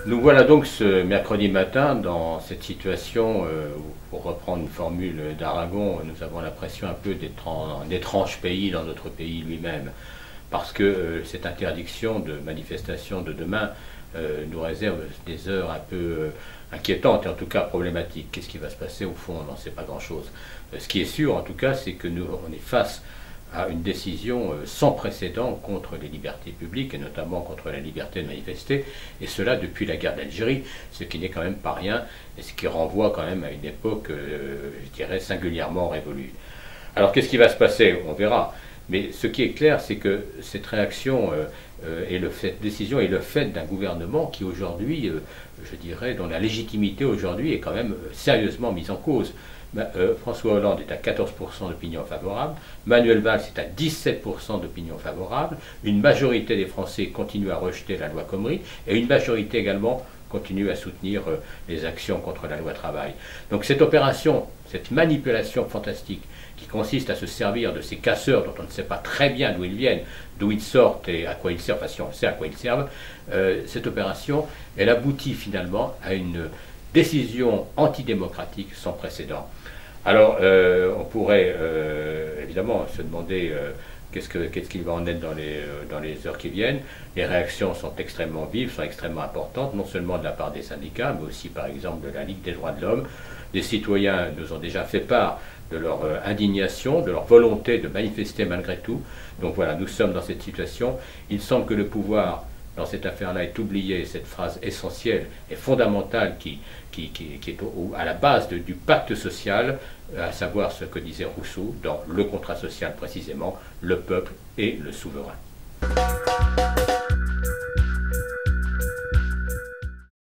Nous voilà donc ce mercredi matin dans cette situation où, pour reprendre une formule d'Aragon, nous avons l'impression un peu d'être étrange pays dans notre pays lui-même, parce que cette interdiction de manifestation de demain nous réserve des heures un peu inquiétantes et en tout cas problématiques. Qu'est-ce qui va se passer? Au fond, on n'en sait pas grand-chose. Ce qui est sûr en tout cas, c'est que nous on est face à une décision sans précédent contre les libertés publiques et notamment contre la liberté de manifester, et cela depuis la guerre d'Algérie, ce qui n'est quand même pas rien et ce qui renvoie quand même à une époque, je dirais, singulièrement révolue. Alors qu'est-ce qui va se passer? On verra. Mais ce qui est clair, c'est que cette réaction cette décision est le fait d'un gouvernement qui aujourd'hui, je dirais, dont la légitimité aujourd'hui est quand même sérieusement mise en cause. François Hollande est à 14% d'opinion favorable, Manuel Valls est à 17% d'opinion favorable, une majorité des Français continue à rejeter la loi Khomri, et une majorité également continue à soutenir les actions contre la loi travail. Donc cette opération, cette manipulation fantastique, qui consiste à se servir de ces casseurs dont on ne sait pas très bien d'où ils viennent, d'où ils sortent et à quoi ils servent, enfin si on sait à quoi ils servent, cette opération, elle aboutit finalement à une décision antidémocratique sans précédent. Alors, on pourrait évidemment se demander qu'est-ce qu'il va en être dans les heures qui viennent. Les réactions sont extrêmement vives, sont extrêmement importantes, non seulement de la part des syndicats, mais aussi par exemple de la Ligue des droits de l'homme. Les citoyens nous ont déjà fait part de leur indignation, de leur volonté de manifester malgré tout. Donc voilà, nous sommes dans cette situation. Il semble que le pouvoir, dans cette affaire-là, est oublié cette phrase essentielle et fondamentale qui est à la base du pacte social, à savoir ce que disait Rousseau dans le contrat social précisément, le peuple et le souverain.